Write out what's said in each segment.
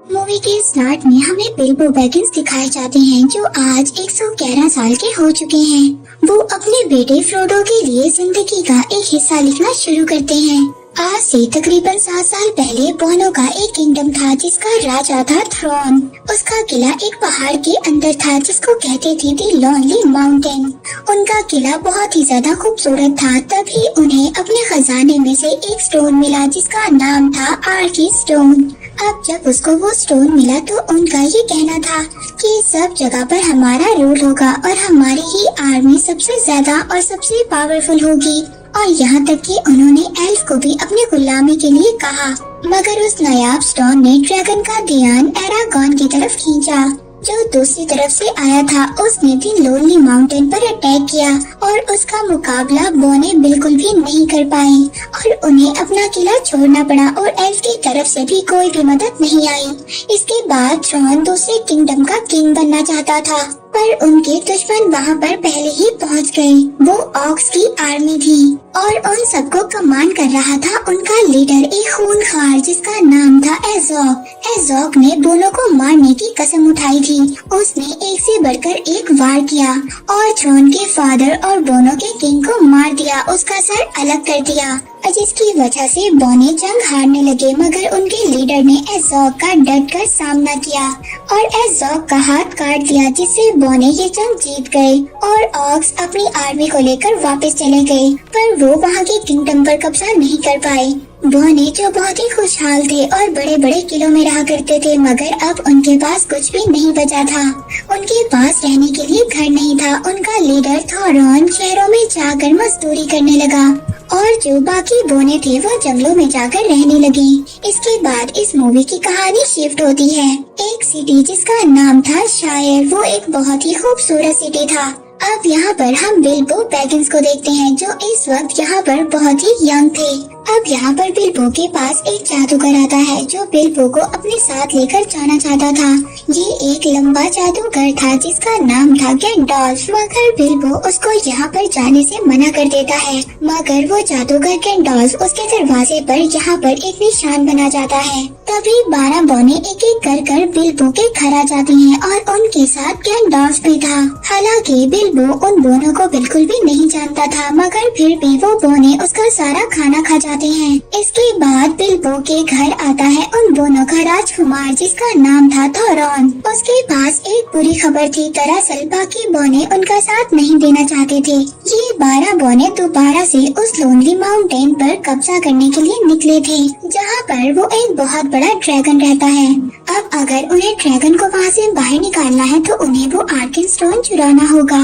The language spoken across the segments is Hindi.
मूवी के स्टार्ट में हमें बिल्बो बैगिंस दिखाए जाते हैं जो आज 111 साल के हो चुके हैं। वो अपने बेटे फ्रोडो के लिए जिंदगी का एक हिस्सा लिखना शुरू करते हैं। आज से तकरीबन 7 साल पहले बोनो का एक किंगडम था जिसका राजा था थ्रोन। उसका किला एक पहाड़ के अंदर था जिसको कहते थे दी लोनली माउंटेन। उनका किला बहुत ही ज्यादा खूबसूरत था। तभी उन्हें अपने खजाने में से एक स्टोन मिला जिसका नाम था आर्की स्टोन। अब जब उसको वो स्टोन मिला तो उनका ये कहना था कि सब जगह पर हमारा रूल होगा और हमारी ही आर्मी सबसे ज्यादा और सबसे पावरफुल होगी। और यहाँ तक कि उन्होंने एल्फ को भी अपने गुलामी के लिए कहा। मगर उस नायाब स्टोन ने ड्रैगन का ध्यान एरागॉन की तरफ खींचा जो दूसरी तरफ से आया था। उसने दी लोनली माउंटेन पर अटैक किया और उसका मुकाबला बोने बिल्कुल भी नहीं कर पाई और उन्हें अपना किला छोड़ना पड़ा और एल्फ की तरफ से भी कोई भी मदद नहीं आई। इसके बाद थ्रोन दूसरे किंगडम का किंग बनना चाहता था पर उनके दुश्मन वहाँ पर पहले ही पहुँच गए। वो ऑक्स की आर्मी थी और उन सबको कमांड कर रहा था उनका लीडर एक खूनखार जिसका नाम था एज़ोक। एज़ोक ने बोनो को मारने की कसम उठाई थी। उसने एक से बढ़कर एक वार किया और थ्रोन के फादर और बोनो के किंग को मार दिया, उसका सर अलग कर दिया जिसकी वजह से बोने जंग हारने लगे। मगर उनके लीडर ने एज़ोक का डट कर सामना किया और एज़ोक का हाथ काट दिया जिससे बोने ये जंग जीत गए और ऑक्स अपनी आर्मी को लेकर वापस चले गए पर वो वहाँ के किंगडम पर कब्जा नहीं कर पाए। बोने जो बहुत ही खुशहाल थे और बड़े बड़े किलों में रहा करते थे मगर अब उनके पास कुछ भी नहीं बचा था। उनके पास रहने के लिए घर नहीं था। उनका लीडर थोरॉन शहरों में जाकर मजदूरी करने लगा और जो बाकी बोने थे वो जंगलों में जाकर रहने लगे। इसके बाद इस मूवी की कहानी शिफ्ट होती है एक सिटी जिसका नाम था शायर। वो एक बहुत ही खूबसूरत सिटी था। अब यहाँ पर हम बिल्बो बैगिंस को देखते हैं जो इस वक्त यहाँ पर बहुत ही यंग थे। अब यहाँ पर बिल्बो के पास एक जादूगर आता है जो बिल्बो को अपने साथ लेकर जाना चाहता था। ये एक लंबा जादूगर था जिसका नाम था गैंडॉल्फ। मगर बिल्बो उसको यहाँ पर जाने से मना कर देता है। मगर वो जादूगर गैंडॉल्फ उसके दरवाजे पर यहाँ पर एक निशान बना जाता है। तभी 12 बोने एक एक कर बिल्बो के घर आ जाती हैं और उनके साथ गैंडॉल्फ भी था। हालांकि बिल्बो उन बोनों को बिल्कुल भी नहीं जानता था मगर फिर भी वो बोने उसका सारा खाना खा जाते हैं। इसके बाद बिल्बो के घर आता है उन बोनों का राजकुमार जिसका नाम था थोरॉन। उसके पास एक बुरी खबर थी। दरअसल बाकी बोने उनका साथ नहीं देना चाहते थे। ये 12 बोने दोबारा से उस लोनली माउंटेन पर कब्जा करने के लिए निकले थे जहाँ पर वो एक बहुत बड़ा ड्रैगन रहता है। अब अगर उन्हें ड्रैगन को वहाँ से बाहर निकालना है तो उन्हें वो आर्कन स्टोन चुराना होगा।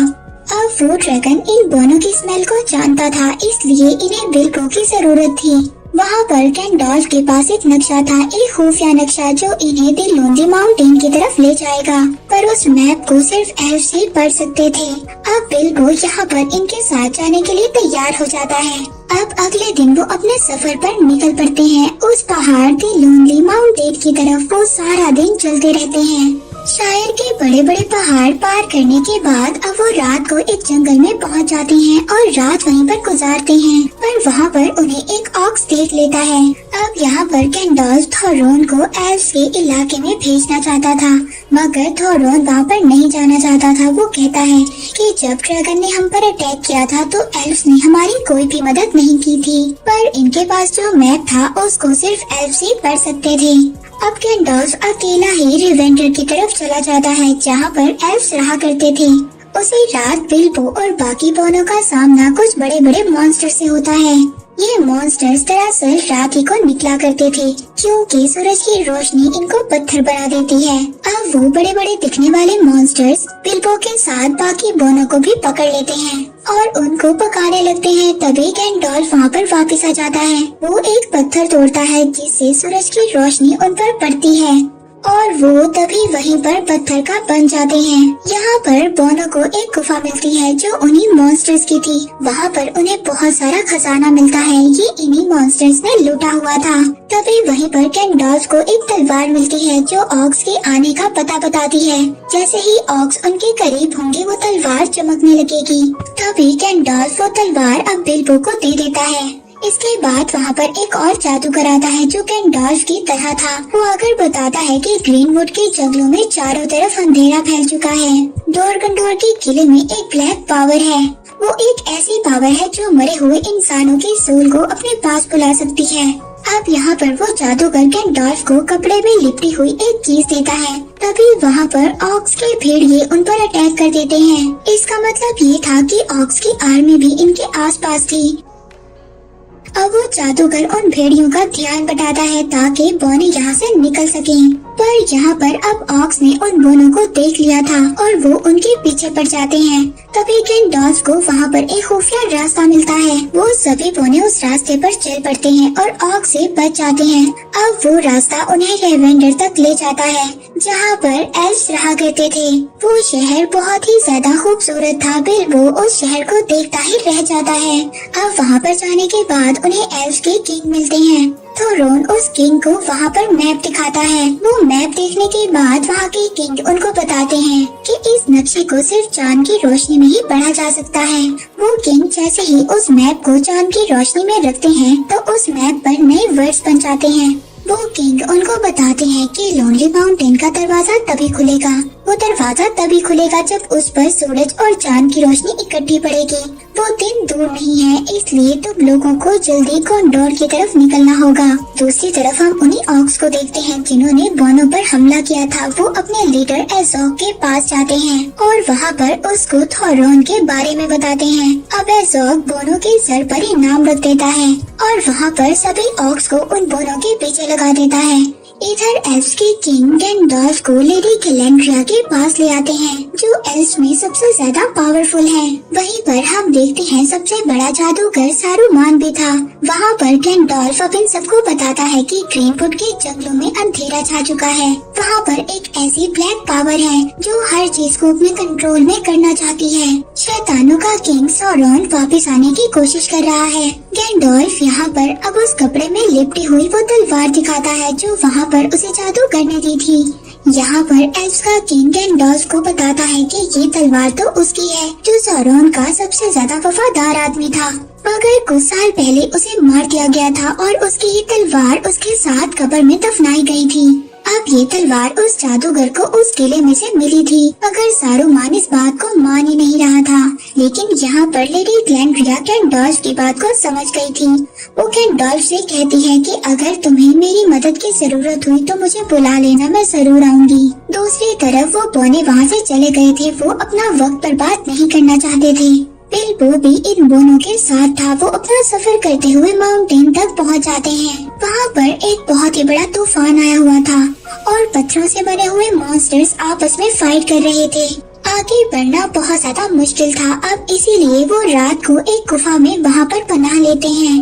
अब वो ड्रैगन इन बोनों की स्मेल को जानता था इसलिए इन्हें बिल्बो की जरूरत थी। वहाँ पर गैंडॉल्फ के पास एक नक्शा था, एक खुफिया नक्शा जो इन्हें दी लोनली माउंटेन की तरफ ले जाएगा पर उस मैप को सिर्फ एल्फ से पढ़ सकते थे। अब बिल्बो यहाँ पर इनके साथ जाने के लिए तैयार हो जाता है। अब अगले दिन वो अपने सफर पर निकल पड़ते हैं। उस पहाड़ दी लोनली माउंटेन की तरफ वो सारा दिन चलते रहते हैं। शायर के बड़े बड़े पहाड़ पार करने के बाद अब वो रात को एक जंगल में पहुंच जाते हैं और रात वहीं पर गुजारते हैं पर वहाँ पर उन्हें एक ऑक्स देख लेता है। अब यहाँ पर गैंडॉल्फ थोरॉन को एल्फ के इलाके में भेजना चाहता था मगर थोरॉन वहाँ पर नहीं जाना चाहता था। वो कहता है कि जब ड्रैगन ने हम पर अटैक किया था तो एल्फ ने हमारी कोई भी मदद नहीं की थी पर इनके पास जो मैप था उसको सिर्फ एल्फ से पढ़ सकते थे। अब गैंडॉल्फ अकेला ही रिवेंडर की तरफ चला जाता है जहाँ पर एल्फ्स रहा करते थे। उसी रात बिल्बो और बाकी बोनों का सामना कुछ बड़े बड़े मॉन्स्टर से होता है। ये मॉन्स्टर्स दरअसल रात ही को निकला करते थे क्योंकि सूरज की रोशनी इनको पत्थर बना देती है। अब वो बड़े बड़े दिखने वाले मॉन्स्टर्स बिल्बो के साथ बाकी बोनों को भी पकड़ लेते हैं और उनको पकाने लगते हैं। तभी गैंडॉल्फ वहाँ पर वापस आ जाता है। वो एक पत्थर तोड़ता है जिससे सूरज की रोशनी उन पर पड़ती है और वो तभी वहीं पर पत्थर का बन जाते हैं। यहाँ पर बोनो को एक गुफा मिलती है जो उन्हीं मॉन्स्टर्स की थी। वहाँ पर उन्हें बहुत सारा खजाना मिलता है। ये इन्हीं मॉन्स्टर्स ने लूटा हुआ था। तभी वहीं पर गैंडॉल्फ को एक तलवार मिलती है जो ऑक्स के आने का पता बताती है। जैसे ही ऑक्स उनके करीब होंगे वो तलवार चमकने लगेगी। तभी गैंडॉल्फ वो तलवार अब बिल्बो को दे देता है। इसके बाद वहाँ पर एक और जादूगर आता है जो गैंडॉल्फ की तरह था। वो आकर बताता है कि ग्रीनवुड के जंगलों में चारों तरफ अंधेरा फैल चुका है। डोरगंडोर के किले में एक ब्लैक पावर है। वो एक ऐसी पावर है जो मरे हुए इंसानों की सोल को अपने पास बुला सकती है। अब यहाँ पर वो जादूगर गैंडॉल्फ को कपड़े में लिपटी हुई एक चीज देता है। तभी वहाँ पर ऑक्स के भेड़िए उन पर अटैक कर देते हैं। इसका मतलब ये था कि ऑक्स की आर्मी भी इनके आसपास थी। अब वो जादूगर उन भेड़ियों का ध्यान बटाता है ताकि बोनी यहाँ से निकल सके। पर यहाँ पर अब ऑक्स ने उन बोनों को देख लिया था और वो उनके पीछे पड़ जाते हैं। तभी गैंडॉल्फ को वहाँ पर एक खुफिया रास्ता मिलता है। वो सभी बोने उस रास्ते पर चल पड़ते हैं और ऑक्स से बच जाते हैं। अब वो रास्ता उन्हें लेवेंडर तक ले जाता है जहाँ पर एल्फ्स रहा करते थे। वो शहर बहुत ही ज्यादा खूबसूरत था। बिल्बो उस शहर को देखता ही रह जाता है। अब वहाँ पर जाने के बाद उन्हें एल्फ के किंग मिलते हैं। तो रोन उस किंग को वहाँ पर मैप दिखाता है। वो मैप देखने के बाद वहाँ के किंग उनको बताते हैं कि इस नक्शे को सिर्फ चांद की रोशनी में ही पढ़ा जा सकता है। वो किंग जैसे ही उस मैप को चांद की रोशनी में रखते हैं तो उस मैप पर नए वर्ड्स बन जाते हैं। वो किंग उनको बताते हैं कि लोनली माउंटेन का दरवाजा तभी खुलेगा। वो दरवाजा तभी खुलेगा जब उस पर सूरज और चांद की रोशनी इकट्ठी पड़ेगी। वो दिन दूर नहीं है, इसलिए तुम लोगों को जल्दी कॉन्डोर की तरफ निकलना होगा। दूसरी तरफ हम उन्हीं ऑक्स को देखते हैं जिन्होंने बोनो पर हमला किया था। वो अपने लीडर एज़ोग के पास जाते हैं और वहाँ पर उसको थोरॉन के बारे में बताते हैं। अब एज़ोग बोनो के सर पर इनाम रख देता है और वहाँ पर सभी ऑक्स को उन बोनो के पीछे लगा देता है। इधर एल्फ्स के किंग गैंडॉल्फ को लेडी गैलेंड्रिया के पास ले आते हैं जो एल्फ्स में सबसे ज्यादा पावरफुल है। वहीं पर हम देखते हैं सबसे बड़ा जादूगर सारूमान भी था। वहाँ पर गैंडॉल्फ अब इन सबको बताता है कि ग्रीनवुड के जंगलों में अंधेरा छा चुका है। वहाँ पर एक ऐसी ब्लैक पावर है जो हर चीज को अपने कंट्रोल में करना चाहती है। शैतानों का किंग सौरॉन वापस आने की कोशिश कर रहा है। गैंडॉल्फ यहाँ पर अब उस कपड़े में लिपटी हुई वो तलवार दिखाता है जो वहाँ पर उसे जादू करने दी थी। यहाँ पर एल्फ्स का किंग गैंडॉल्फ को बताता है कि ये तलवार तो उसकी है जो सौरॉन का सबसे ज्यादा वफादार आदमी था, मगर कुछ साल पहले उसे मार दिया गया था और उसकी ये तलवार उसके साथ कब्र में दफनाई गई थी। अब ये तलवार उस जादूगर को उस किले में से मिली थी, मगर सारूमान इस बात को मान ही नहीं रहा था। लेकिन यहाँ पर लेडी गैलेंड्रिया गैंडॉल्फ की बात को समझ गई थी। वो गैंडॉल्फ से कहती है कि अगर तुम्हें मेरी मदद की जरूरत हुई तो मुझे बुला लेना, मैं जरूर आऊंगी। दूसरी तरफ वो बोने वहाँ से चले गए थे। वो अपना वक्त बर्बाद नहीं करना चाहते थे। बिल्बो भी इन बोनों के साथ था। वो अपना सफर करते हुए माउंटेन तक पहुंच जाते हैं। वहाँ पर एक बहुत ही बड़ा तूफान आया हुआ था और पत्थरों से बने हुए मॉन्स्टर्स आपस में फाइट कर रहे थे। आगे बढ़ना बहुत ज्यादा मुश्किल था। अब इसीलिए वो रात को एक गुफा में वहाँ पर पनाह लेते हैं।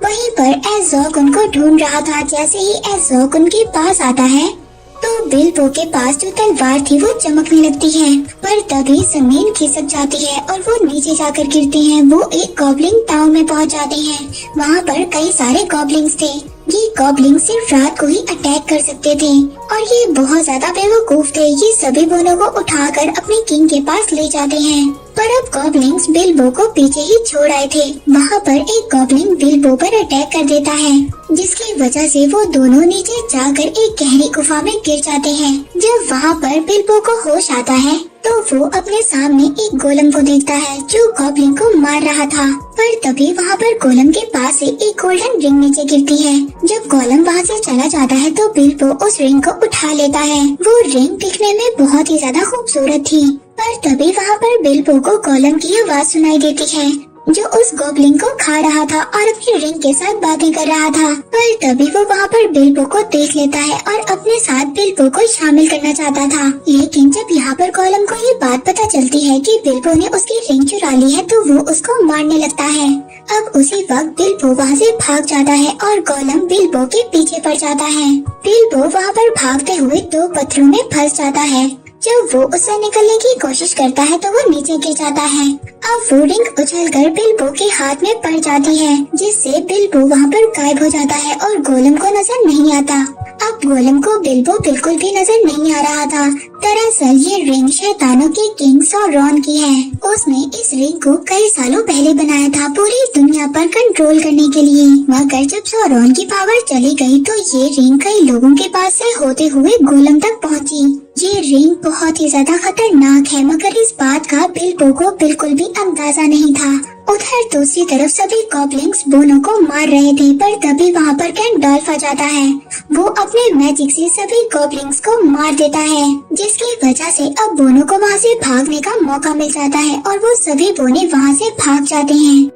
वहीं पर एज़ोग उनको ढूंढ रहा था। जैसे ही एज़ोग उनके पास आता है तो बिल्बो के पास जो तलवार थी वो चमकने लगती है, पर तभी जमीन खिसक जाती है और वो नीचे जाकर गिरती हैं। वो एक गॉब्लिन टाउन में पहुंच जाते हैं। वहाँ पर कई सारे गॉब्लिन्स थे। ये गॉब्लिन सिर्फ रात को ही अटैक कर सकते थे और ये बहुत ज्यादा बेवकूफ थे। ये सभी बोनों को उठाकर अपने किंग के पास ले जाते हैं, पर अब गॉब्लिन्स बिल्बो को पीछे ही छोड़ आए थे। वहाँ पर एक गॉब्लिन बिल्बो पर अटैक कर देता है, जिसकी वजह से वो दोनों नीचे जाकर एक गहरी गुफा में गिर जाते हैं। जब वहाँ पर बिल्बो को होश आता है तो वो अपने सामने एक गोलम को देखता है जो गॉब्लिन को मार रहा था। पर तभी वहाँ पर गोलम के पास से एक गोल्डन रिंग नीचे गिरती है। जब गोलम वहाँ से चला जाता है तो बिल्बो उस रिंग को उठा लेता है। वो रिंग दिखने में बहुत ही ज्यादा खूबसूरत थी, पर तभी वहाँ पर बिल्बो को गोलम की आवाज सुनाई देती है जो उस गॉब्लिन को खा रहा था और अपनी रिंग के साथ बातें कर रहा था। पर तभी वो वहाँ पर बिल्बो को देख लेता है और अपने साथ बिल्बो को शामिल करना चाहता था। लेकिन जब यहाँ पर गोलम को ये बात पता चलती है कि बिल्बो ने उसकी रिंग चुरा ली है तो वो उसको मारने लगता है। अब उसी वक्त बिल्बो वहाँ से भाग जाता है और गोलम बिल्बो के पीछे पड़ जाता है। बिल्बो वहाँ पर भागते हुए दो पत्थरों में फंस जाता है। जब वो उससे निकलने की कोशिश करता है तो वो नीचे गिर जाता है। अब वो रिंग उछलकर बिल्बो के हाथ में पड़ जाती है, जिससे बिल्बो वहाँ पर गायब हो जाता है और गोलम को नजर नहीं आता। अब गोलम को बिल्बो बिल्कुल भी नजर नहीं आ रहा था। दरअसल ये रिंग शैतानों के किंग सौरॉन की है। उसने इस रिंग को कई सालों पहले बनाया था पूरी दुनिया पर कंट्रोल करने के लिए, मगर जब सौरॉन की पावर चली गई तो ये रिंग कई लोगों के पास से होते हुए गोलम तक पहुंची। ये रिंग बहुत ही ज्यादा खतरनाक है, मगर इस बात का बिल्बो को बिल्कुल भी अंदाजा नहीं था। उधर दूसरी तरफ सभी गॉब्लिन्स बोनो को मार रहे थे, पर तभी वहाँ पर गैंडॉल्फ आ जाता है। वो अपने मैजिक से सभी गॉब्लिन्स को मार देता है, जिसकी वजह से अब बोनो को वहाँ से भागने का मौका मिल जाता है और वो सभी बोने वहाँ से भाग जाते हैं।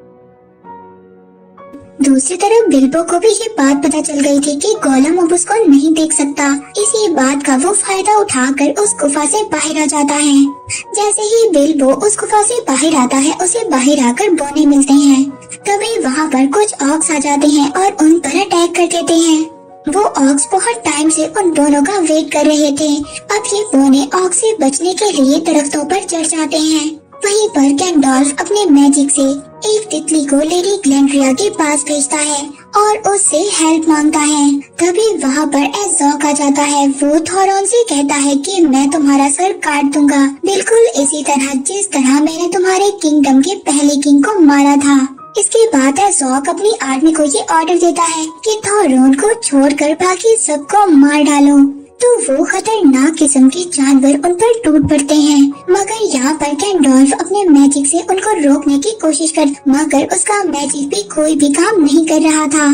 दूसरी तरफ बिल्बो को भी ये बात पता चल गई थी कि गोलम अब उसको नहीं देख सकता। इसी बात का वो फायदा उठाकर उस गुफा से बाहर आ जाता है। जैसे ही बिल्बो उस गुफा से बाहर आता है, उसे बाहर आकर बोने मिलते हैं। तभी वहाँ पर कुछ ऑक्स आ जाते हैं और उन पर अटैक कर देते हैं। वो ऑक्स बहुत टाइम से उन बोनों का वेट कर रहे थे। अब ये बोने ऑक्स से बचने के लिए दरख्तों पर चढ़ जाते हैं। वहीं पर गैंडॉल्फ अपने मैजिक से एक तितली को लेडी ग्लेंड्रिया के पास भेजता है और उससे हेल्प मांगता है। तभी वहाँ पर एज़ोक आ जाता है। वो थॉरॉन से कहता है कि मैं तुम्हारा सर काट दूंगा, बिल्कुल इसी तरह जिस तरह मैंने तुम्हारे किंगडम के पहले किंग को मारा था। इसके बाद एज़ोक अपनी आर्मी को ये ऑर्डर देता है कि थॉरॉन को छोड़कर बाकी सबको मार डालो। तो वो खतरनाक किस्म के जानवर उन पर टूट पड़ते हैं, मगर यहाँ पर गैंडॉल्फ अपने मैजिक से उनको रोकने की कोशिश मगर उसका मैजिक भी कोई भी काम नहीं कर रहा था।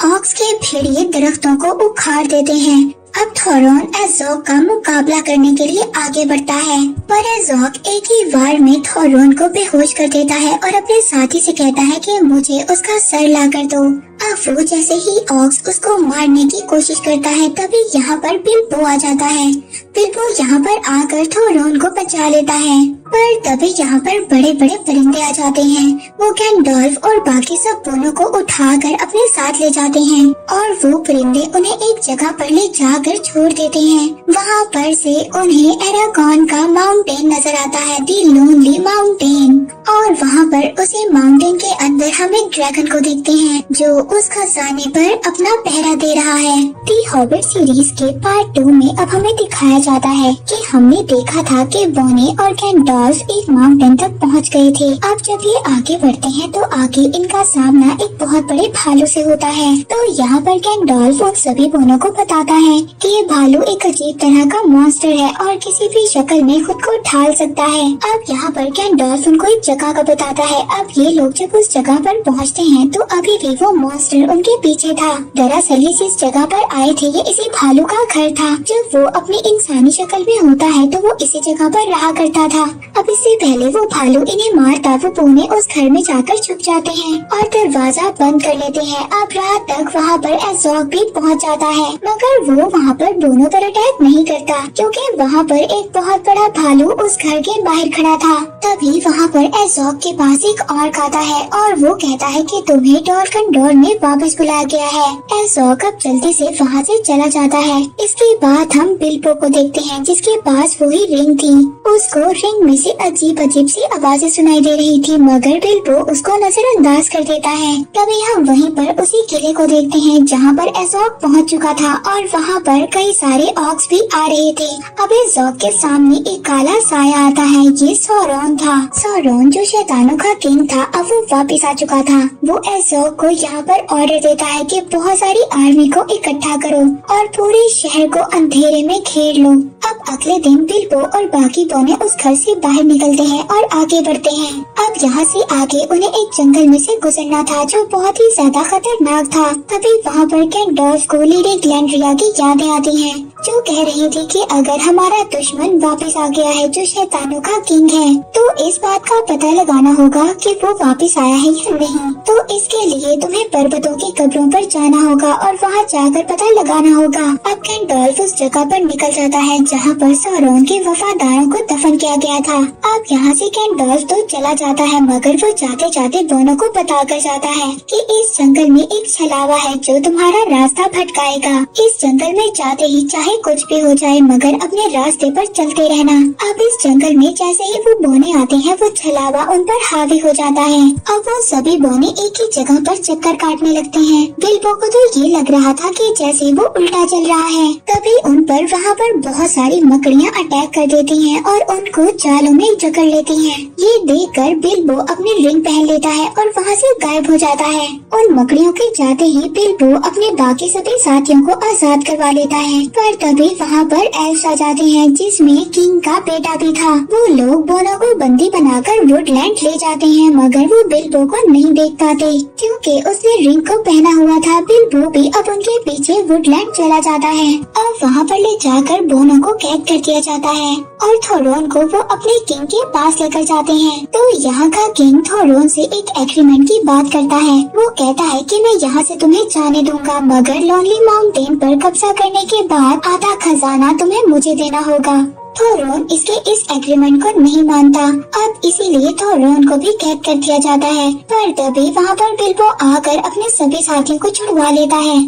ऑक्स के भेड़िए दरख्तों को उखाड़ देते हैं। अब थॉरॉन एज़ोक का मुकाबला करने के लिए आगे बढ़ता है, पर एज़ोक एक ही वार में थॉरॉन को बेहोश कर देता है और अपने साथी से कहता है कि मुझे उसका सर ला कर दो। अब वो जैसे ही ऑक्स उसको मारने की कोशिश करता है, तभी यहाँ पर बिल्बो आ जाता है। बिल्बो यहाँ पर आकर थॉरॉन को बचा लेता है, पर तभी यहाँ पर बड़े बड़े परिंदे आ जाते हैं। वो गैंडॉल्फ और बाकी सब बोनों को उठाकर अपने साथ ले जाते हैं और वो परिंदे उन्हें एक जगह पर ले जाकर छोड़ देते हैं। वहाँ पर से उन्हें एरागॉन का माउंटेन नजर आता है, दी लोनली माउंटेन, और वहाँ पर उसी माउंटेन के अंदर हम एक ड्रैगन को देखते हैं जो उस खजाने पर अपना पहरा दे रहा है। दी हॉबिट सीरीज के पार्ट 2 में अब हमें दिखाया जाता है कि हमने देखा था कि बोने और गैंडॉल्फ एक माउंटेन तक पहुंच गए थे। अब जब ये आगे बढ़ते हैं तो आगे इनका सामना एक बहुत बड़े भालू से होता है। तो यहाँ पर गैंडॉल्फ उन सभी बोनों को बताता है कि ये भालू एक अजीब तरह का मॉन्स्टर है और किसी भी शक्ल में खुद को ढाल सकता है। अब यहाँ पर गैंडॉल्फ उनको एक जगह का बताता है। अब ये लोग जब उस जगह पर पहुँचते हैं तो अभी भी वो मॉन्स्टर उनके पीछे था। दरअसल ये जिस जगह पर आए थे ये इसी भालू का घर था। जब वो अपनी इंसानी शक्ल में होता है तो वो इसी जगह पर रहा करता था। अब इससे पहले वो भालू इन्हें मारता, वो बोने उस घर में जाकर छुप जाते हैं और दरवाजा बंद कर लेते हैं। अब रात तक वहाँ पर एज़ोक भी पहुँच जाता है, मगर वो वहाँ पर दोनों पर अटैक नहीं करता क्योंकि वहाँ पर एक बहुत बड़ा भालू उस घर के बाहर खड़ा था। तभी वहाँ पर एज़ोक के पास एक ऑर्क आता है और वो कहता है कि तुम्हें डॉल्कन डोर में वापस बुलाया गया है। एज़ोक अब जल्दी से वहाँ से चला जाता है। इसके बाद हम बिल्बो को देखते हैं जिसके पास वही रिंग थी। उसको रिंग में से अजीब अजीब सी आवाजें सुनाई दे रही थी, मगर बिल्बो उसको नजरअंदाज कर देता है। तभी हम वहीं पर उसी किले को देखते हैं जहाँ पर एज़ोक पहुँच चुका था और वहाँ पर कई सारे ऑक्स भी आ रहे थे। अब एज़ोक के सामने एक काला साया आता है। ये सौरॉन था। सौरॉन जो शैतानों का किंग था अब वो वापिस आ चुका था। वो एज़ोक को यहाँ पर ऑर्डर देता है कि बहुत सारी आर्मी को इकट्ठा करो और पूरे शहर को अंधेरे में घेर लो। अब अगले दिन बिल्बो और बाकी बोने उस घर से बाहर निकलते हैं और आगे बढ़ते हैं। अब यहाँ से आगे उन्हें एक जंगल में से गुजरना था जो बहुत ही ज्यादा खतरनाक था। तभी वहाँ पर गैंडॉल्फ को लेडी ग्लेंड्रिया की यादें आती हैं, जो कह रही थी कि अगर हमारा दुश्मन वापस आ गया है जो शैतानों का किंग है तो इस बात का पता लगाना होगा कि वो वापस आया है या नहीं। तो इसके लिए तुम्हें पर्वतों की कब्रों पर जाना होगा और वहाँ जाकर पता लगाना होगा। अब गैंडॉल्फ उस जगह पर निकल जाता है जहाँ पर सौरॉन के वफादारों को दफन किया गया था। अब यहाँ से गैंडॉल्फ तो चला जाता है, मगर वो जाते जाते बोनो को बता कर जाता है कि इस जंगल में एक छलावा है जो तुम्हारा रास्ता भटकाएगा। इस जंगल में जाते ही चाहे कुछ भी हो जाए मगर अपने रास्ते पर चलते रहना। अब इस जंगल में जैसे ही वो बोने आते हैं वो छलावा उन पर हावी हो जाता है। अब वो सभी बोने एक ही जगह पर चक्कर काटने लगते हैं। बिल्बो को तो ये लग रहा था कि जैसे वो उल्टा चल रहा है। तभी उन पर वहाँ पर बहुत सारी मकड़ियाँ अटैक कर देती हैं और उनको जालों में जकड़ लेती हैं। ये देखकर बिल्बो अपनी रिंग पहन लेता है और वहाँ से गायब हो जाता है। उन मकड़ियों के जाते ही बिल्बो अपने बाकी सभी साथियों को आजाद करवा लेता है। पर तभी वहाँ पर एल्फ्स आ जाते हैं जिसमें किंग का बेटा भी था। वो लोग बोनो को बंदी बनाकर वुडलैंड ले जाते हैं मगर वो बिल्बो को नहीं देख पाते क्योंकि उसने रिंग को पहना हुआ था। बिल्बो भी अब उनके पीछे वुडलैंड चला जाता है। अब वहाँ पर ले जाकर बोनो को कैद कर दिया जाता है और थोरोन को वो अपने किंग के पास लेकर जाते हैं। तो यहाँ का किंग थोरोन से एक एग्रीमेंट की बात करता है। वो कहता है कि मैं यहाँ से तुम्हें जाने दूंगा मगर लोनली माउंटेन पर कब्जा करने के बाद आधा खजाना तुम्हें मुझे देना होगा। थोरोन इसके इस एग्रीमेंट को नहीं मानता। अब इसीलिए थोरोन को भी कैद कर दिया जाता है। पर तभी वहाँ पर बिल्बो आकर अपने सभी साथियों को छुड़वा लेता है।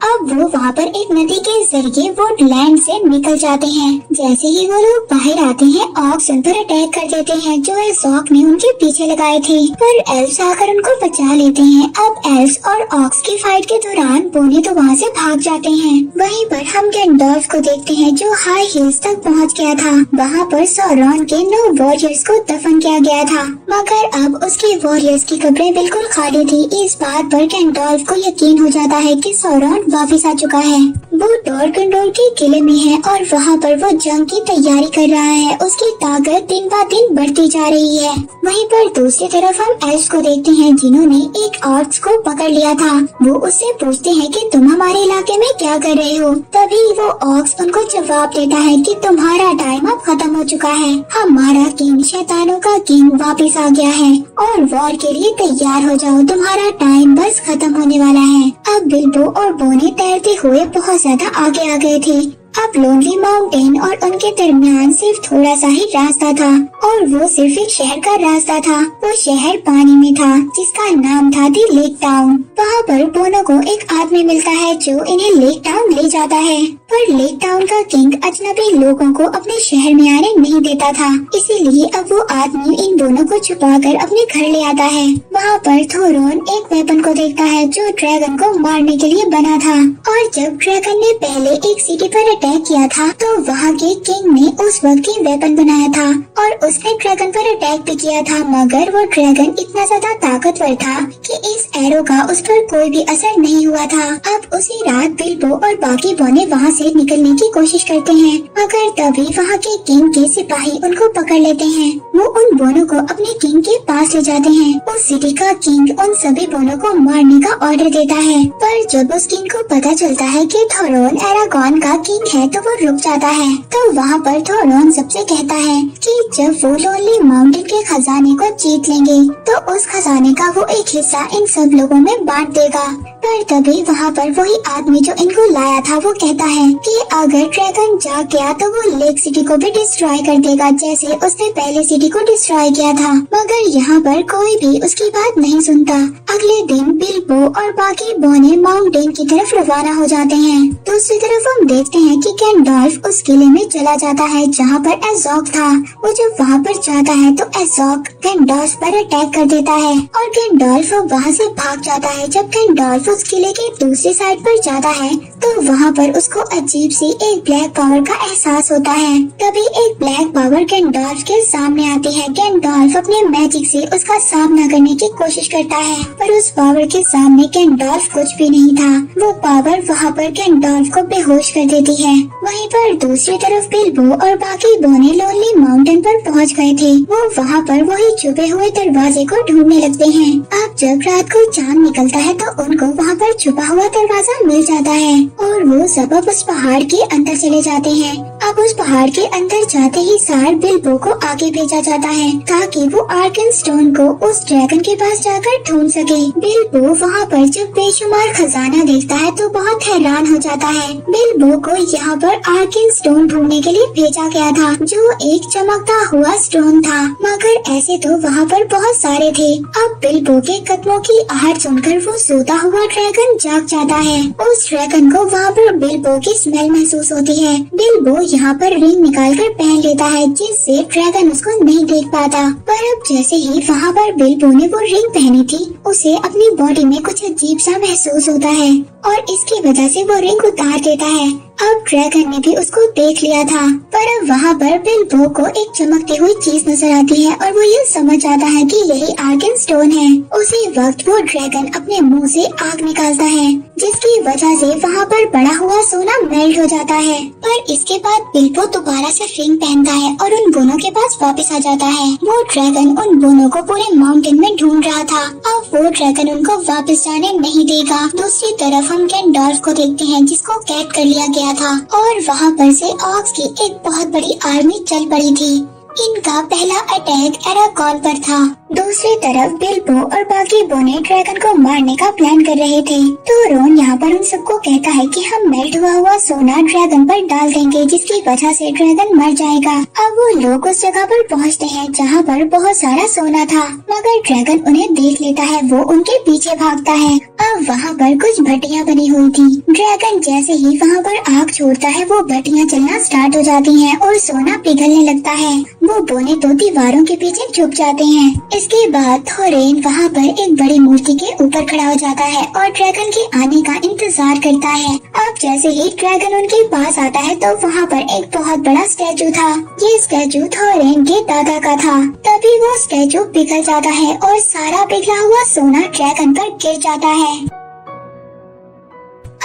अब वो वहाँ पर एक नदी के जरिए वुडलैंड से निकल जाते हैं। जैसे ही वो लोग बाहर आते हैं ऑक्स उन पर अटैक कर देते हैं जो एज़ोक ने उनके पीछे लगाए थे। पर एल्फ्स आकर उनको बचा लेते हैं। अब एल्फ्स और ऑक्स की फाइट के दौरान बोने तो वहाँ से भाग जाते हैं। वहीं पर हम गैंडॉल्फ को देखते हैं जो हाई हिल्स तक पहुँच गया था। वहाँ पर सौरॉन के 9 वॉरियर्स को दफन किया गया था मगर अब उसके वॉरियर्स की कब्रें बिल्कुल खाली थी। इस बात पर गैंडॉल्फ को यकीन हो जाता है कि सौरॉन वापस आ चुका है। वो डोरगंडोर के किले में है और वहाँ पर वो जंग की तैयारी कर रहा है। उसकी ताकत दिन ब दिन बढ़ती जा रही है। वहीं पर दूसरी तरफ हम एल्फ्स को देखते हैं जिन्होंने एक ऑक्स को पकड़ लिया था। वो उससे पूछते हैं कि तुम हमारे इलाके में क्या कर रहे हो। तभी वो ऑक्स उनको जवाब देता है कि तुम्हारा टाइम अब खत्म हो चुका है। हमारा किंग शैतानों का किंग वापस आ गया है और वॉर के लिए तैयार हो जाओ, तुम्हारा टाइम बस खत्म होने वाला है। अब बिल्बो और बोने तैरते हुए बहुत ज्यादा आगे आ गए थे। अब लोनली माउंटेन और उनके दरमियान सिर्फ थोड़ा सा ही रास्ता था और वो सिर्फ एक शहर का रास्ता था। वो शहर पानी में था जिसका नाम था दी लेक टाउन। वहाँ पर बोनो को एक आदमी मिलता है जो इन्हें लेक टाउन ले जाता है। पर लेक टाउन का किंग अजनबी लोगों को अपने शहर में आने नहीं देता था, इसीलिए अब वो आदमी इन दोनों को छुपाकर अपने घर ले आता है। वहाँ पर थोरोन एक वेपन को देखता है जो ड्रैगन को मारने के लिए बना था और जब ड्रैगन ने पहले एक सिटी पर अटैक किया था तो वहाँ के किंग ने उस वक्त ही वेपन बनाया था और उसने ड्रैगन पर अटैक भी किया था मगर वो ड्रैगन इतना ज्यादा ताकतवर था कि इस एरो का उस पर कोई भी असर नहीं हुआ था। अब उसी रात बिल्बो और बाकी बोने वहाँ से निकलने की कोशिश करते हैं मगर तभी वहाँ के किंग के सिपाही उनको पकड़ लेते हैं। वो उन बोनों को अपने किंग के पास ले जाते हैं। उस सिटी का किंग उन सभी बोनों को मारने का ऑर्डर देता है पर जब उस किंग को पता चलता है कि थोरोन एरागॉन का किंग है तो वो रुक जाता है। तो वहाँ पर थोरोन सबसे कहता है कि जब वो लोनली माउंटेन के खजाने को जीत लेंगे तो उस खजाने का वो एक हिस्सा इन सब लोगों में बांट देगा। पर तभी वहाँ पर वही आदमी जो इनको लाया था वो कहता है कि अगर ड्रैगन जाग गया तो वो लेक सिटी को भी डिस्ट्रॉय कर देगा जैसे उसने पहले सिटी को डिस्ट्रॉय किया था। मगर यहाँ पर कोई भी उसकी बात नहीं सुनता। अगले दिन बिल्बो और बाकी बोने माउंटेन की तरफ रवाना हो जाते हैं। दूसरी तरफ हम देखते हैं कि गैंडॉल्फ उस किले में चला जाता है जहाँ पर एज़ोक था। वो जब वहाँ पर जाता है तो एज़ोक गैंडॉल्फ पर अटैक कर देता है और गैंडॉल्फ वहाँ से भाग जाता है। जब गैंडॉल्फ उस किले के दूसरी साइड पर जाता है तो वहाँ पर उसको अजीब सी एक ब्लैक पावर का एहसास होता है। तभी एक ब्लैक पावर गैंडॉल्फ के सामने आती है। गैंडॉल्फ अपने मैजिक से उसका सामना करने की कोशिश करता है पर उस पावर के सामने गैंडॉल्फ कुछ भी नहीं था। वो पावर वहाँ पर गैंडॉल्फ को बेहोश कर देती है। वहीं पर दूसरी तरफ बिल्बो और बाकी बोने लोनली माउंटेन पर पहुँच गए थे। वो वहाँ पर वही छुपे हुए दरवाजे को ढूंढने लगते हैं। अब जब रात को चांद निकलता है तो उनको वहाँ पर छुपा हुआ दरवाजा मिल जाता है और वो सब उस पहाड़ के अंदर चले जाते हैं। अब उस पहाड़ के अंदर जाते ही सार बिल्बो को आगे भेजा जाता है ताकि वो आर्कन स्टोन को उस ड्रैगन के पास जाकर ढूंढ सके। बिल्बो वहाँ पर जब बेशुमार खजाना देखता है तो बहुत हैरान हो जाता है। बिल्बो को यहाँ पर आर्कन स्टोन ढूंढने के लिए भेजा गया था जो एक चमकता हुआ स्टोन था, मगर ऐसे तो वहाँ पर बहुत सारे थे। अब बिल्बो के कदमों की आहट सुनकर वो सोता हुआ ड्रैगन जाग जाता है। उस ड्रैगन को वहाँ पर बिल्बो की स्मेल महसूस होती है। बिल्बो यहाँ पर रिंग निकाल कर पहन लेता है जिससे ड्रैगन उसको नहीं देख पाता, पर अब जैसे ही वहाँ पर बिल्बो ने वो रिंग पहनी थी उसे अपनी बॉडी में कुछ अजीब सा महसूस होता है और इसकी वजह से वो रिंग उतार देता है। अब ड्रैगन ने भी उसको देख लिया था, पर अब वहाँ पर बिल्बो को एक चमकती हुई चीज नजर आती है और वो ये समझ आता है कि यही आर्कन स्टोन है। उसी वक्त वो ड्रैगन अपने मुंह से आग निकालता है जिसकी वजह से वहाँ पर बड़ा हुआ सोना मेल्ट हो जाता है। पर इसके बाद बिल्बो दोबारा से रिंग पहनता है और उन बोनों के पास वापस आ जाता है। वो ड्रैगन उन बोनों को पूरे माउंटेन में ढूंढ रहा था। अब वो ड्रैगन उनको वापस जाने नहीं देगा। दूसरी तरफ हम गैंडोल्फ को देखते हैं जिसको कैद कर लिया गया था और वहाँ पर से ऑक्स की एक बहुत बड़ी आर्मी चल पड़ी थी। इनका पहला अटैक एरागॉन पर था। दूसरी तरफ बिल्बो और बाकी बोने ड्रैगन को मारने का प्लान कर रहे थे तो रोन यहाँ पर उन सबको कहता है कि हम मेल्ट हुआ सोना ड्रैगन पर डाल देंगे जिसकी वजह से ड्रैगन मर जाएगा। अब वो लोग उस जगह पर पहुँचते हैं जहाँ पर बहुत सारा सोना था, मगर ड्रैगन उन्हें देख लेता है। वो उनके पीछे भागता है। अब वहाँ पर कुछ भट्टियाँ बनी हुई थी। ड्रैगन जैसे ही वहाँ पर आग छोड़ता है वो भट्टियाँ चलना स्टार्ट हो जाती हैं और सोना पिघलने लगता है। वो बोने तो दीवारों के पीछे छुप जाते हैं। इसके बाद थोरेन वहाँ पर एक बड़ी मूर्ति के ऊपर खड़ा हो जाता है और ड्रैगन के आने का इंतजार करता है। अब जैसे ही ड्रैगन उनके पास आता है तो वहाँ पर एक बहुत बड़ा स्टैचू था। ये स्टैचू थोरेन के दादा का था। तभी वो स्टैचू पिघल जाता है और सारा पिघला हुआ सोना ड्रैगन पर गिर जाता है।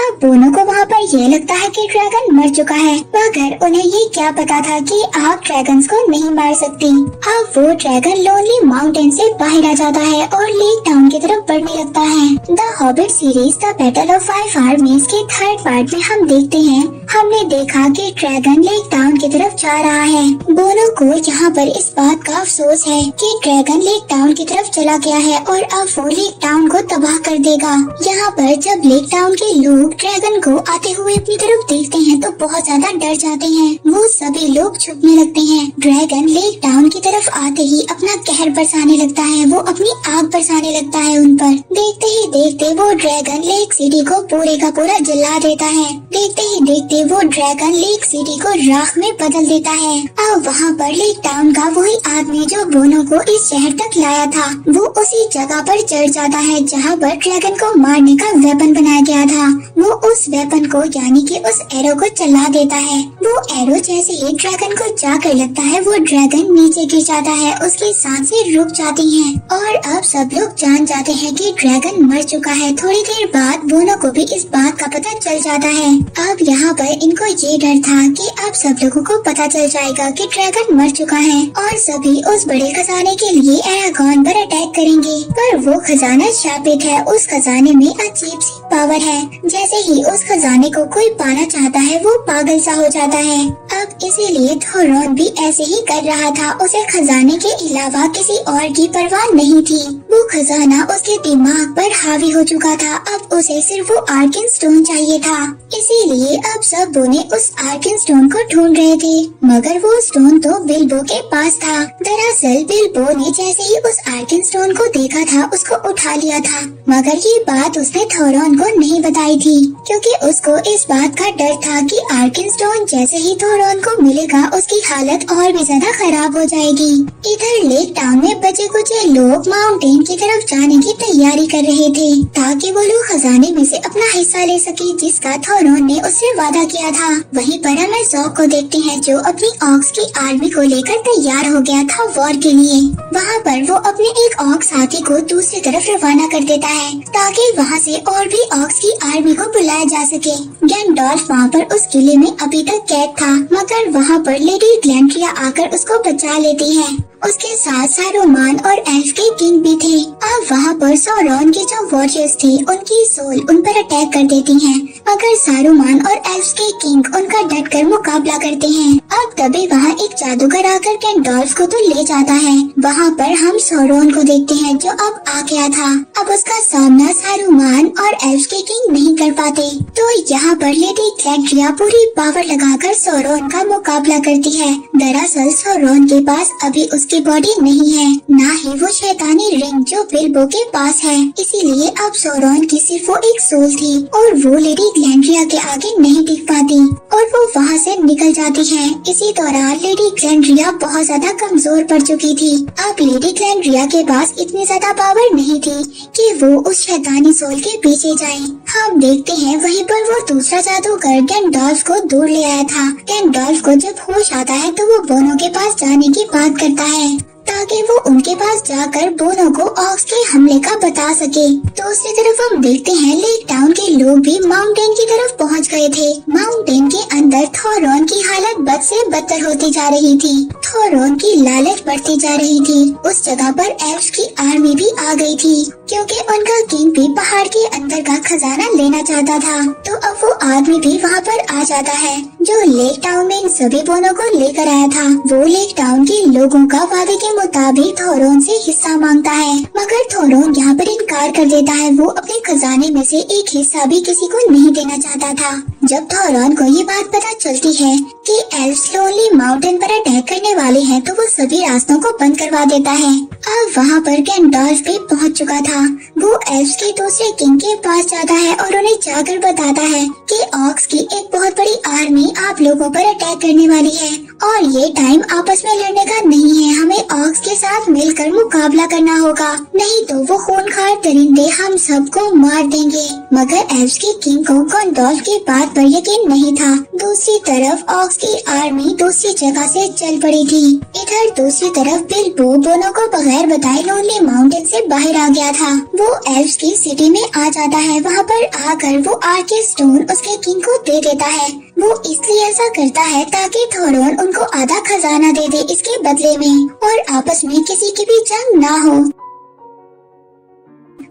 अब बोनो को वहाँ पर ये लगता है कि ड्रैगन मर चुका है, मगर उन्हें ये क्या पता था कि आग ड्रैगन्स को नहीं मार सकती। अब वो ड्रैगन लोनली माउंटेन से बाहर आ जाता है और लेक टाउन की तरफ बढ़ने लगता है। The hobbit series the battle of 5 आर्मीज के थर्ड पार्ट में हम देखते हैं हमने देखा कि ड्रैगन लेक टाउन की तरफ जा रहा है। बोनो को यहाँ पर इस बात का अफसोस है कि ड्रैगन लेक टाउन की तरफ चला गया है और अब वो लेक टाउन को तबाह कर देगा। यहाँ पर जब लेक टाउन के लोग ड्रैगन को आते हुए अपनी तरफ देखते हैं तो बहुत ज्यादा डर जाते हैं। वो सभी लोग छुपने लगते हैं। ड्रैगन लेक टाउन की तरफ आते ही अपना कहर बरसाने लगता है। वो अपनी आग बरसाने लगता है उन पर। देखते ही देखते वो ड्रैगन लेक सिटी को पूरे का पूरा जला देता है। देखते ही देखते वो ड्रैगन लेक सिटी को राख में बदल देता है। अब वहाँ पर लेक टाउन का वही आदमी जो बोनो को इस शहर तक लाया था वो उसी जगह पर चढ़ जाता है जहाँ पर ड्रैगन को मारने का वेपन बनाया गया था। वो उस वेपन को यानी कि उस एरो को चला देता है। वो एरो जैसे ही ड्रैगन को जाकर लगता है वो ड्रैगन नीचे गिर जाता है। उसकी सांसें रुक जाती हैं और अब सब लोग जान जाते हैं कि ड्रैगन मर चुका है। थोड़ी देर बाद बोनो को भी इस बात का पता चल जाता है। अब यहाँ पर इनको ये डर था कि अब सब लोगों को पता चल जाएगा कि ड्रैगन मर चुका है और सभी उस बड़े खजाने के लिए एरागॉन पर अटैक करेंगे। पर वो खजाना शापित है। उस खजाने में अजीब सी पावर है। जैसे ही उस खजाने को कोई पाना चाहता है वो पागल सा हो जाता है। अब इसीलिए थोरॉन भी ऐसे ही कर रहा था। उसे खजाने के अलावा किसी और की परवाह नहीं थी। वो खजाना उसके दिमाग पर हावी हो चुका था। अब उसे सिर्फ वो आर्कन स्टोन चाहिए था। इसीलिए अब सब बोने उस आर्कन स्टोन को ढूंढ रहे थे, मगर वो स्टोन तो बिल्बो के पास था। दरअसल बिल्बो ने जैसे ही उस आर्कन स्टोन को देखा था उसको उठा लिया था, मगर ये बात उसने थोरॉन को नहीं बताई थी क्योंकि उसको इस बात का डर था कि आर्कन स्टोन जैसे ही थोरॉन को मिलेगा उसकी हालत और भी ज्यादा खराब हो जाएगी। इधर लेक टाउन में बचे कुछ लोग माउंटेन की तरफ जाने की तैयारी कर रहे थे ताकि वो लोग खजाने में से अपना हिस्सा ले सके जिसका थोरॉन ने उससे वादा किया था। वहीं पर हम ज़ॉग को देखते हैं जो अपनी ऑक्स की आर्मी को लेकर तैयार हो गया था वॉर के लिए। वहाँ पर वो अपने एक ऑक्स हाथी को दूसरी तरफ रवाना कर देता है ताकि वहाँ से और भी ऑक्स की आर्मी को बुलाया जा सके। गैंडोल्फ वहाँ पर उस किले में अभी तक कैद था, मगर वहाँ पर लेडी ग्लैंड्रिया आकर उसको बचा लेती है। उसके साथ सारूमान और एल्फ के किंग भी थे। अब वहाँ पर सौरन के जो वॉरियर्स थे उनकी सोल उन पर अटैक कर देती है, मगर सारूमान और एल्फ के किंग उनका डट कर मुकाबला करते हैं। अब तभी वहाँ एक जादूगर आकर गैंडोल्फ को तो ले जाता है। वहाँ पर हम सौरन को देखते हैं जो अब आ गया था। अब उसका सामना सारूमान और एल्फ के किंग नहीं कर पाते, तो यहाँ पर लेडी ग्लैंड्रिया पूरी पावर लगाकर सौरन का मुकाबला करती है। दरअसल सौरन के पास अभी उसकी बॉडी नहीं है, ना ही वो शैतानी रिंग जो बिल्बो के पास है, इसीलिए अब सौरन की सिर्फ वो एक सोल थी और वो लेडी ग्लैंड्रिया के आगे नहीं टिक पाती और वो वहाँ से निकल जाती है। इसी दौरान लेडी ग्लैंड्रिया बहुत ज्यादा कमजोर पड़ चुकी थी। अब लेडी ग्लैंड्रिया के पास इतनी ज्यादा पावर नहीं थी कि वो उस शैतानी सोल के पीछे जाए। हम देखते हैं वहीं पर वो दूसरा जादूगर गैंडोल्फ को दूर ले आया था। गैंडोल्फ को जब होश आता है तो वो बोनो के पास जाने की बात करता है ताकि वो उनके पास जाकर बोनो को ऑक्स के हमले का बता सके। दूसरी तरफ हम देखते हैं लेक टाउन के लोग भी माउंटेन की तरफ पहुंच गए थे। माउंटेन के अंदर थोरन की हालत बद से बदतर होती जा रही थी। थोरन की लालच बढ़ती जा रही थी। उस जगह पर एल्फ की आर्मी भी आ गई थी क्योंकि उनका किंग भी पहाड़ के अंदर का खजाना लेना चाहता था। तो अब वो आदमी भी वहाँ पर आ जाता है जो लेक टाउन में इन सभी बोनों को लेकर आया था। वो लेक टाउन के लोगों का वादे के मुताबिक थोरन से हिस्सा मांगता है, मगर थोरन यहाँ पर इनकार कर देता है। वो अपने खजाने में से एक हिस्सा भी किसी को नहीं देना चाहता था। जब थोरन को ये बात पता चलती है कि एल्फ्स लोनली माउंटेन पर अटैक करने वाले हैं, तो वो सभी रास्तों को बंद करवा देता है। अब वहाँ पर गैंडोल्फ भी पहुँच चुका था। वो एल्फ्स के दूसरे किंग के पास जाता है और उन्हें जाकर बताता है कि ऑक्स की एक बहुत बड़ी आर्मी आप लोगों पर अटैक करने वाली है और ये टाइम आपस में लड़ने का नहीं है। हमें ऑक्स के साथ मिलकर मुकाबला करना होगा, नहीं तो वो खूनखार दरिंदे हम सबको मार देंगे। मगर एल्फ्स के किंग को गैंडोल्फ की बात पर यकीन नहीं था। दूसरी तरफ ऑक्स की आर्मी दूसरी जगह से चल पड़ी थी। इधर दूसरी तरफ बिल्बो बोनो को बगैर बताए लोनली माउंटेन से बाहर आ गया था। वो एल्फ्स की सिटी में आ जाता है। वहाँ पर आकर वो आर्के स्टोन उसके किंग को दे देता है। वो इसलिए ऐसा करता है ताकि थोरन उनको आधा खजाना दे दे इसके बदले में और आपस में किसी की भी जंग ना हो।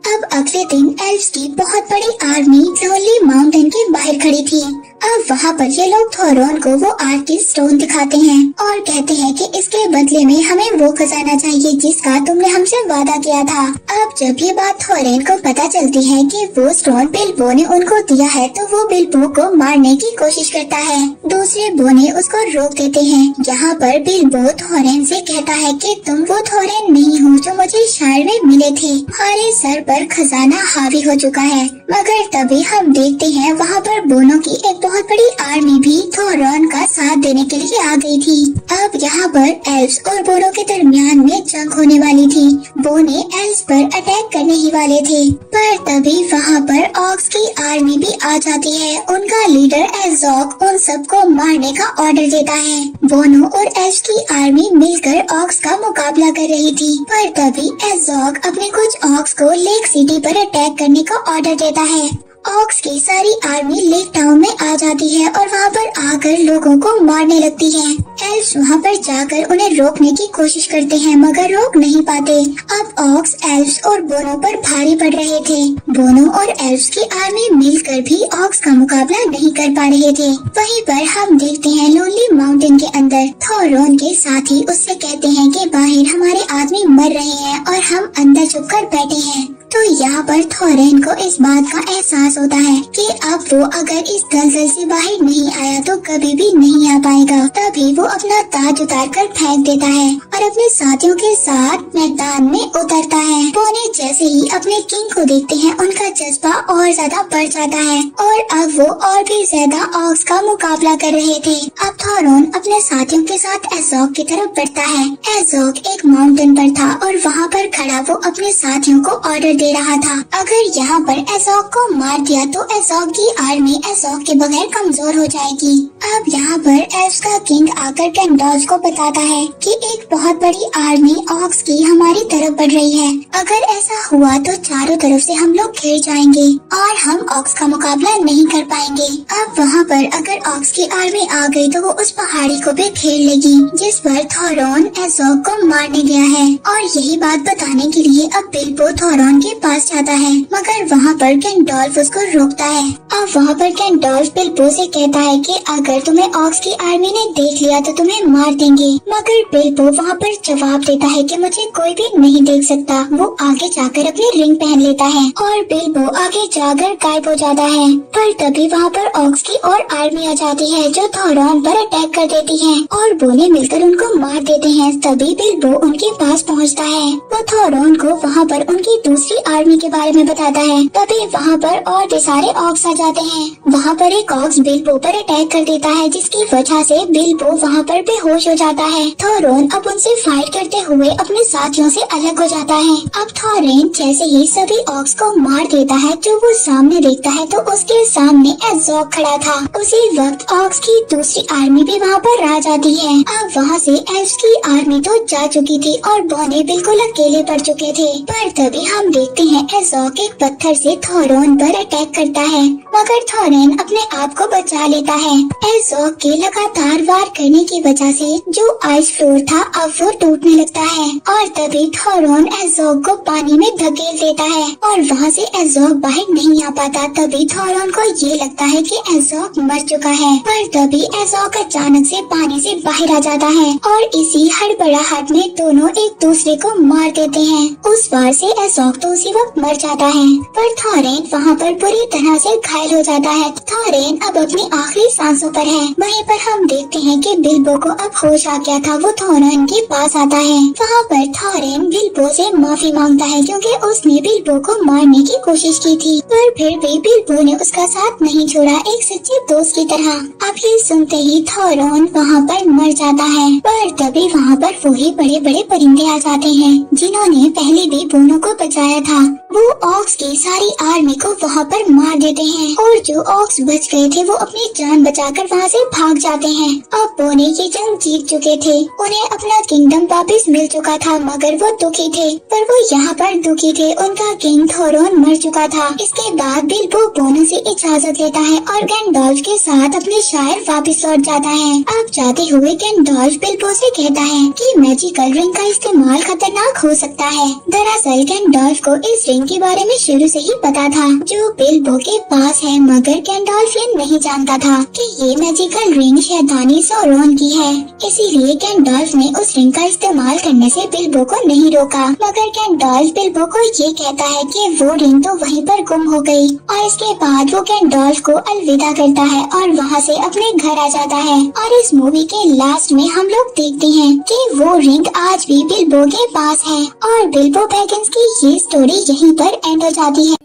अब अगले दिन एल्फ्स की बहुत बड़ी आर्मी लोनली माउंटेन के बाहर खड़ी थी। अब वहाँ पर ये लोग थोरन को वो आर्की स्टोन दिखाते हैं और कहते हैं कि इसके बदले में हमें वो खजाना चाहिए जिसका तुमने हमसे वादा किया था। अब जब ये बात थोरन को पता चलती है कि वो स्टोन बिल्बो ने उनको दिया है, तो वो बिल्बो को मारने की कोशिश करता है। दूसरे बोने उसको रोक देते हैं। यहाँ पर बिल्बो थोरन से कहता है कि तुम वो थोरन नहीं हो जो मुझे शहर में मिले थे। हमारे सर पर खजाना हावी हो चुका है। मगर तभी हम देखते हैं वहाँ पर बोनो की एक बहुत बड़ी आर्मी भी थोरन का साथ देने के लिए आ गई थी। अब यहाँ पर एल्फ्स और बोनो के दरमियान में जंग होने वाली थी। बोने एल्फ्स पर अटैक करने ही वाले थे, पर तभी वहाँ पर ऑक्स की आर्मी भी आ जाती है। उनका लीडर एज़ोक उन सबको मारने का ऑर्डर देता है। बोनो और एल्फ्स की आर्मी मिलकर ऑक्स का मुकाबला कर रही थी, पर तभी एज़ोक अपने कुछ ऑक्स को लेक सिटी पर अटैक करने का ऑर्डर देता है। ऑक्स की सारी आर्मी लेक टाउन में आ जाती है और वहाँ पर आकर लोगों को मारने लगती है। एल्फ्स वहाँ पर जाकर उन्हें रोकने की कोशिश करते हैं, मगर रोक नहीं पाते। अब ऑक्स एल्फ्स और बोनो पर भारी पड़ रहे थे। बोनो और एल्फ्स की आर्मी मिलकर भी ऑक्स का मुकाबला नहीं कर पा रहे थे। वहीं पर हम देखते हैं लोनली माउंटेन के अंदर थोरन के साथी उससे कहते हैं कि बाहर हमारे आदमी मर रहे हैं और हम अंदर छुपकर बैठे हैं। तो यहाँ पर थोरन को इस बात का एहसास होता है कि अब वो अगर इस दलदल से बाहर नहीं आया तो कभी भी नहीं आ पाएगा। तभी वो अपना ताज उतार कर फेंक देता है और अपने साथियों के साथ मैदान में उतरता है। बोने जैसे ही अपने किंग को देखते हैं, उनका जज्बा और ज्यादा बढ़ जाता है और अब वो और भी ज्यादा ऑक्स का मुकाबला कर रहे थे। अब थोरन अपने साथियों के साथ एज़ोक की तरफ बढ़ता है। एज़ोक एक माउंटेन पर था और वहाँ पर खड़ा वो अपने साथियों को ऑर्डर दे रहा था। अगर यहाँ पर एज़ोक को मार दिया तो एज़ोक की आर्मी एज़ोक के बगैर कमजोर हो जाएगी। अब यहाँ पर एल्फ्स का किंग आकर गैंडोल्फ को बताता है कि एक बहुत बड़ी आर्मी ऑक्स की हमारी तरफ बढ़ रही है। अगर ऐसा हुआ तो चारों तरफ से हम लोग घिर जाएंगे और हम ऑक्स का मुकाबला नहीं कर पाएंगे। अब वहाँ पर अगर ऑक्स की आर्मी आ गई तो वो उस पहाड़ी को भी घेर लेगी जिस पर थोरॉन एज़ोक को मारने गया है। और यही बात बताने के लिए अब बिल्बो थोरॉन के पास जाता है, मगर वहाँ पर गैंडोल्फ उसको रोकता है। अब वहाँ पर गैंडोल्फ बिल्बो से कहता है कि अगर तुम्हें ऑक्स की आर्मी ने देख लिया तो तुम्हें मार देंगे, मगर बिल्बो वहाँ पर जवाब देता है कि मुझे कोई भी नहीं देख सकता। वो आगे जाकर अपनी रिंग पहन लेता है और बिल्बो आगे जाकर गायब हो जाता है। पर तभी वहाँ पर ऑक्स की और आर्मी आ जाती है जो थोरॉन पर अटैक कर देती है और बोने मिलकर उनको मार देते हैं। तभी बिल्बो उनके पास पहुँचता है। वो थोरॉन को वहाँ पर उनकी दूसरी आर्मी के बारे में बताता है। तभी वहाँ पर और भी सारे ऑक्स आ जाते हैं। वहाँ पर एक ऑक्स बिल्बो पर अटैक कर देता है जिसकी वजह से बिल्बो वहाँ पर बेहोश हो जाता है। थोरॉन अब उनसे फाइट करते हुए अपने साथियों से अलग हो जाता है। अब थोरॉन जैसे ही सभी ऑक्स को मार देता है जो वो सामने देखता है तो उसके सामने एज़ोक खड़ा था। उसी वक्त ऑक्स की दूसरी आर्मी भी वहाँ पर आ जाती है। अब वहाँ से एल्फ्स की आर्मी तो जा चुकी थी और बोने बिल्कुल अकेले पड़ चुके थे। पर तभी हम देखते हैं एज़ोक एक पत्थर से थोरॉन पर अटैक करता है, मगर थोरॉन अपने आप को बचा लेता है। एज़ोक के लगातार वार करने की वजह से जो आइस फ्लोर था अब वो टूटने लगता है और तभी थोरॉन एज़ोक को पानी में धकेल देता है और वहाँ से एज़ोक बाहर नहीं आ पाता। तभी थोरॉन को ये लगता है कि एज़ोक मर चुका है, पर तभी एज़ोक अचानक से पानी से बाहर आ जाता है और इसी हड़बड़ाहट में दोनों एक दूसरे को मार देते हैं। उस वार से एज़ोक तो उसी वक्त मर जाता है, पर थोरॉन वहाँ पर बुरी तरह से घायल हो जाता है। थोरॉन अब अपनी आखिरी सांसों पर है। वहीं पर हम देखते हैं कि बिल्बो को अब होश आ गया था। वो थोरॉन के पास आता है। वहाँ पर थोरॉन बिल्बो से माफी मांगता है क्योंकि उसने बिल्बो को मारने की कोशिश की थी, पर फिर भी बिल्बो ने उसका साथ नहीं छोड़ा, एक सच्चे दोस्त की तरह। अब ये सुनते ही थोरॉन वहाँ पर मर जाता है। पर तभी वहाँ पर वही बड़े बड़े परिंदे आ जाते हैं जिन्होंने पहले भी बोनो को बचाया था। वो ऑक्स की सारी आर्मी को वहाँ पर मार देते हैं और जो ऑक्स बच गए थे वो अपनी जान बचाकर वहाँ से भाग जाते हैं। अब बोने ये जंग जीत चुके थे, उन्हें अपना किंगडम वापस मिल चुका था, मगर वो दुखी थे। पर वो यहाँ पर दुखी थे, उनका किंग थोरॉन मर चुका था। इसके बाद बिल्बो बोनो से इजाजत लेता है और गैंडोल्फ के साथ अपने शहर वापस लौट जाता है। अब जाते हुए गैंडोल्फ बिल्बो से कहता है कि मैजिकल रिंग का इस्तेमाल खतरनाक हो सकता है। दरअसल गैंडोल्फ को इस रिंग के बारे में शुरू से ही पता था जो बिल्बो के पास है, मगर गैंडोल्फ ये नहीं जानता था कि ये मैजिकल रिंग शैतानी सौरोन की है। इसीलिए गैंडोल्फ ने उस रिंग का इस्तेमाल करने से बिल्बो को नहीं रोका, मगर गैंडोल्फ बिल्बो को ये कहता है कि वो रिंग तो वहीं पर गुम हो गई। और इसके बाद वो गैंडोल्फ को अलविदा करता है और वहाँ से अपने घर आ जाता है। और इस मूवी के लास्ट में हम लोग देखते हैं कि वो रिंग आज भी बिल्बो के पास है और बिल्बो बैगिंस की ये स्टोरी यहीं पर एंड हो जाती है।